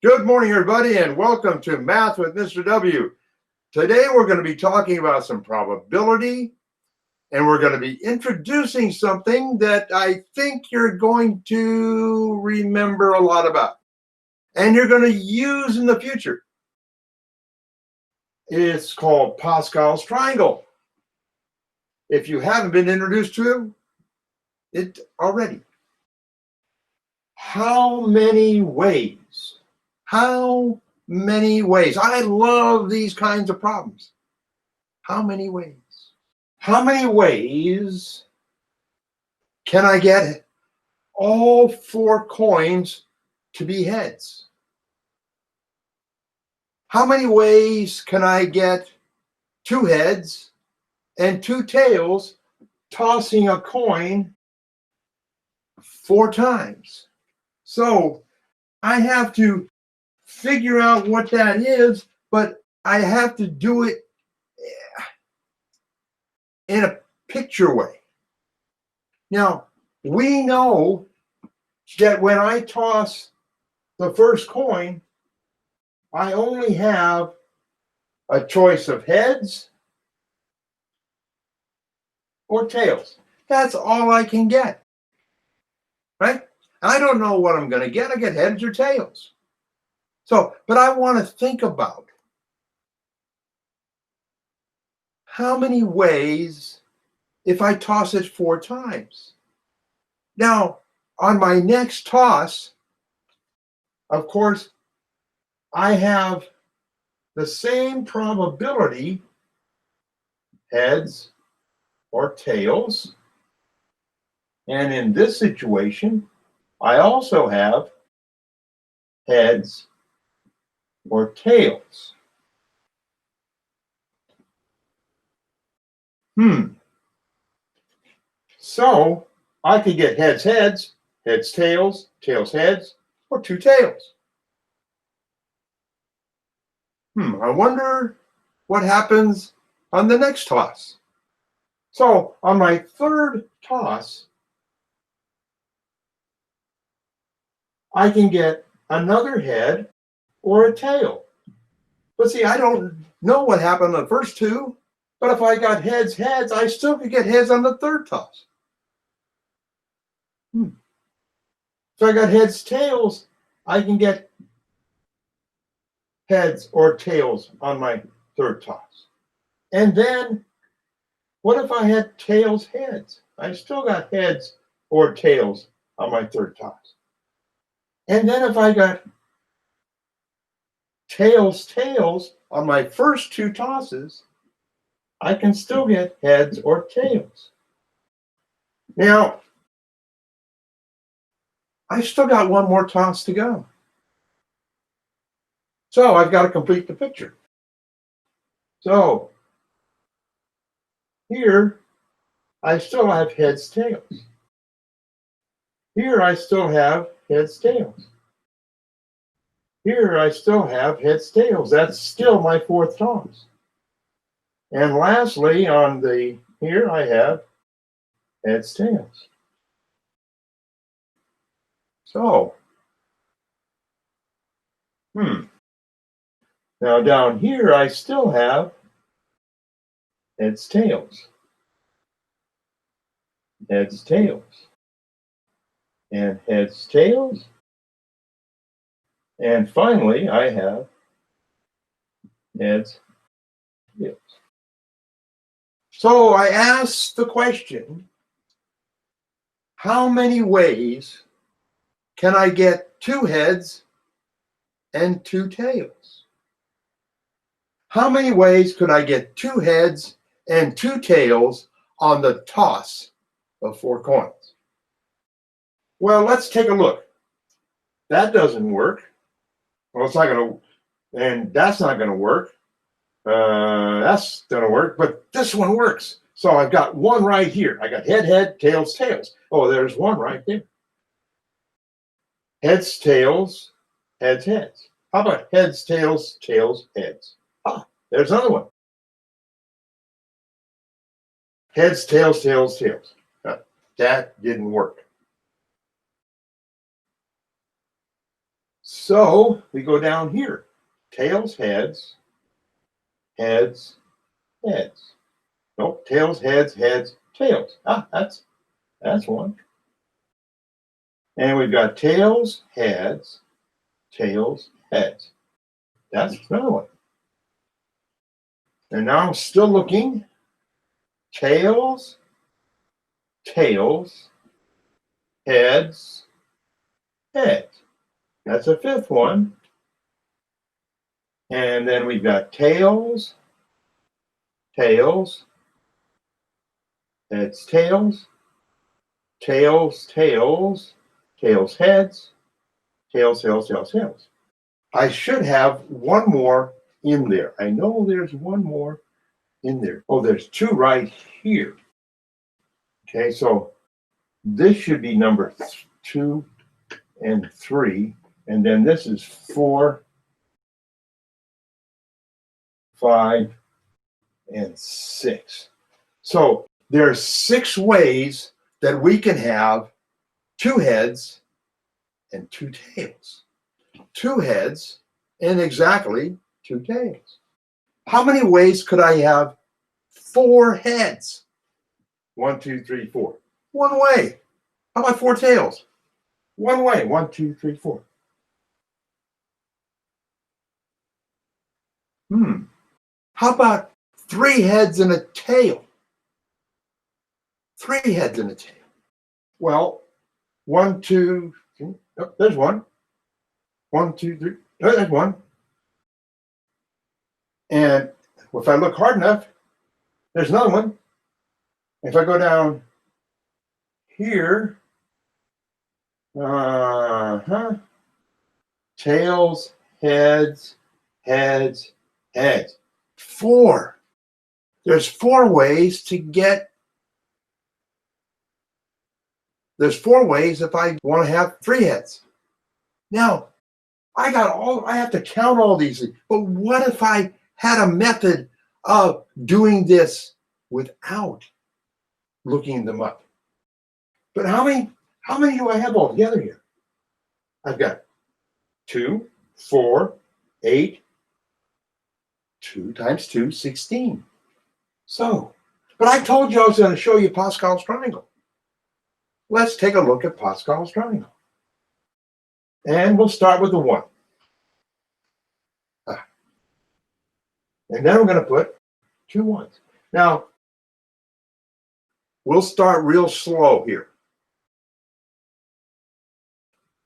Good morning, everybody, and welcome to Math with Mr. W. Today, we're going to be talking about some probability, and we're going to be introducing something that I think you're going to remember a lot about, and you're going to use in the future. It's called Pascal's triangle. If you haven't been introduced to it already. How many ways? How many ways? I love these kinds of problems. How many ways? How many ways can I get all four coins to be heads? How many ways can I get two heads and two tails tossing a coin 4 times? So I have to figure out what that is, but I have to do it in a picture way. Now, we know that when I toss the first coin, I only have a choice of heads or tails. That's all I can get, right? I don't know what I'm going to get. I get heads or tails. So, but I want to think about how many ways if I toss it 4 times. Now, on my next toss, of course, I have the same probability, heads or tails. And in this situation, I also have heads or tails. So I could get heads, heads, heads, tails, tails, heads, or 2 tails. I wonder what happens on the next toss. So on my third toss, I can get another head or a tail. But see, I don't know what happened on the first 2, but if I got heads, heads, I still could get heads on the third toss. If I got heads, tails, I can get heads or tails on my third toss. And then what if I had tails, heads? I still got heads or tails on my third toss. And then if I got tails, tails on my first 2 tosses, I can still get heads or tails. Now, I still got one more toss to go. So I've got to complete the picture. So here, I still have heads, tails. Here, I still have heads, tails. Here, I still have heads, tails. That's still my 4th toss. And lastly, on the here, I have heads, tails. So, now down here, I still have heads, tails. Heads, tails. And heads, tails. And finally, I have heads, tails. So I asked the question, how many ways can I get 2 heads and 2 tails? How many ways could I get 2 heads and 2 tails on the toss of 4 coins? Well, let's take a look. That doesn't work. Well, it's not going to, and that's not going to work. That's going to work, but this one works. So I've got one right here. I got head, head, tails, tails. Oh, there's one right there. Heads, tails, heads, heads. How about heads, tails, tails, heads? Ah, there's another one. Heads, tails, tails, tails. That didn't work. So we go down here. Tails, heads, heads, heads. Nope, tails, heads, heads, tails. Ah, that's one. And we've got tails, heads, tails, heads. That's another one. And now I'm still looking. Tails, tails, heads, heads. That's a fifth one. And then we've got tails, tails, heads, tails, tails, tails, tails, heads, tails, tails, tails, tails. I should have one more in there. I know there's one more in there. Oh, there's two right here. Okay, so this should be number 2 and 3. And then this is 4, 5, and 6. So there's 6 ways that we can have 2 heads and 2 tails. 2 heads and exactly 2 tails. How many ways could I have 4 heads? 1, 2, 3, 4. One way. How about 4 tails? One way. 1, 2, 3, 4. How about 3 heads and a tail? 3 heads and a tail. Well, 1, 2, oh, there's one. 1, 2, 3. Oh, there's one. And if I look hard enough, there's another one. If I go down here, tails, heads, heads, heads. 4. There's 4 ways to get. There's 4 ways if I want to have 3 heads. Now, I have to count all these things. But what if I had a method of doing this without looking them up? But how many do I have altogether here? I've got 2, 4, 8, 2 times 2, 16. So, but I told you I was going to show you Pascal's triangle. Let's take a look at Pascal's triangle. And we'll start with the 1. And then we're going to put 2 1s. Now, we'll start real slow here.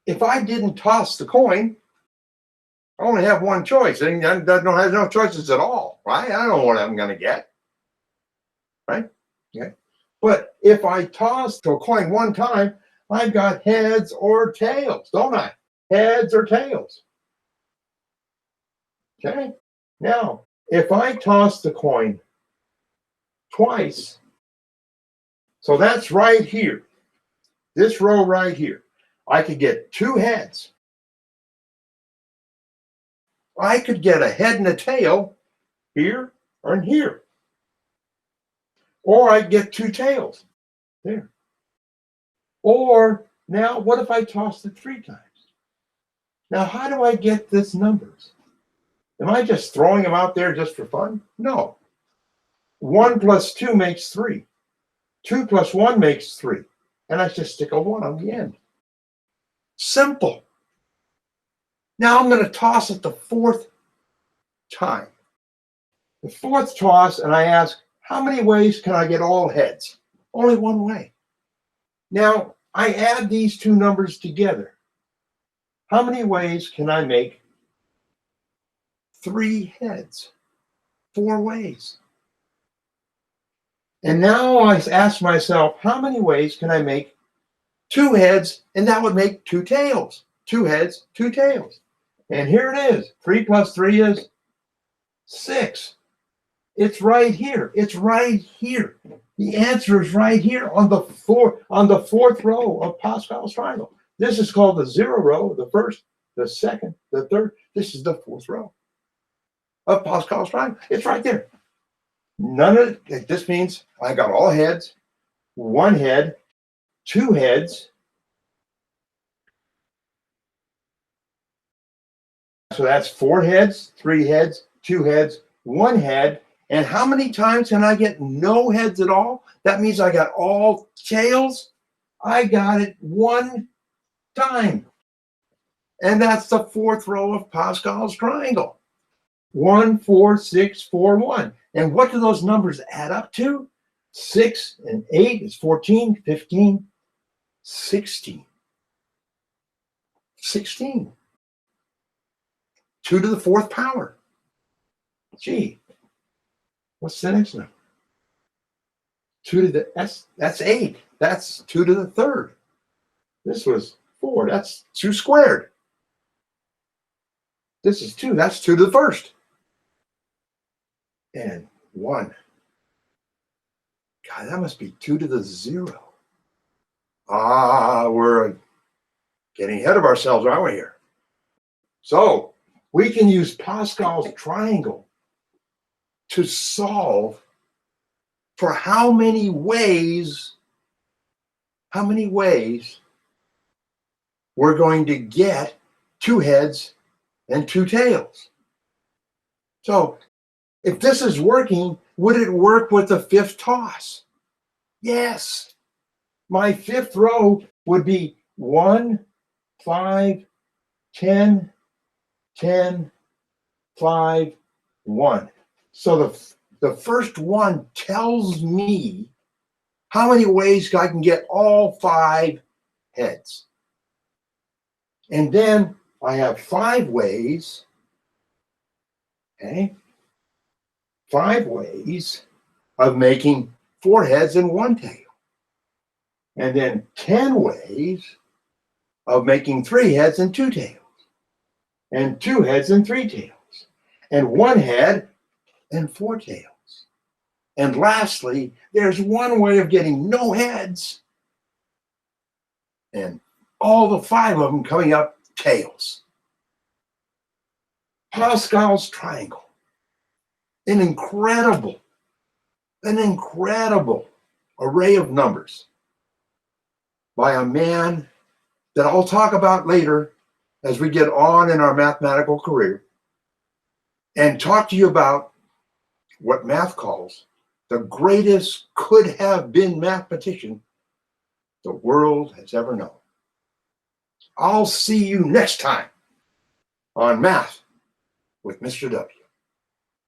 If I didn't toss the coin, I only have one choice. I don't have no choices at all, right? I don't know what I'm going to get, right? Okay. But if I toss the coin one time, I've got heads or tails, don't I? Heads or tails. Okay. Now, if I toss the coin twice, so that's right here, this row right here, I could get 2 heads. I could get a head and a tail here or in here. Or I'd get 2 tails there. Or now, what if I tossed it 3 times? Now, how do I get these numbers? Am I just throwing them out there just for fun? No. 1 plus 2 makes 3. 2 plus 1 makes 3. And I just stick a 1 on the end. Simple. Now I'm going to toss it the 4th time. The 4th toss, and I ask, how many ways can I get all heads? Only one way. Now, I add these 2 numbers together. How many ways can I make 3 heads? 4 ways. And now I ask myself, how many ways can I make 2 heads? And that would make 2 tails. 2 heads, 2 tails. And here it is. 3 plus 3 is 6. It's right here. It's right here. The answer is right here on the 4th row of Pascal's triangle. This is called the 0 row, the 1st, the 2nd, the 3rd. This is the 4th row of Pascal's triangle. It's right there. None of it. This means I got all heads, 1 head, 2 heads, So that's 4 heads, 3 heads, 2 heads, 1 head. And how many times can I get no heads at all? That means I got all tails. I got it 1 time. And that's the 4th row of Pascal's triangle. 1, 4, 6, 4, 1. And what do those numbers add up to? 6 and 8 is 14, 15, 16. 16. 2 to the 4th power. Gee, what's the next number? 2 to the S, that's 8. That's 2 to the 3rd. This was 4. That's 2 squared. This is 2. That's 2 to the 1st. And 1. God, that must be 2 to the 0. We're getting ahead of ourselves, aren't we here? So we can use Pascal's triangle to solve for how many ways we're going to get 2 heads and 2 tails. So if this is working, would it work with the 5th toss? Yes. My 5th row would be 1, 5, 10, 10, 5, 1. So the first one tells me how many ways I can get all 5 heads. And then I have 5 ways, okay? 5 ways of making 4 heads and 1 tail. And then 10 ways of making 3 heads and 2 tails. And 2 heads and 3 tails. And 1 head and 4 tails. And lastly, there's 1 way of getting no heads and all the 5 of them coming up tails. Pascal's triangle. An incredible array of numbers by a man that I'll talk about later as we get on in our mathematical career and talk to you about what math calls the greatest could have been mathematician the world has ever known. I'll see you next time on Math with Mr. W.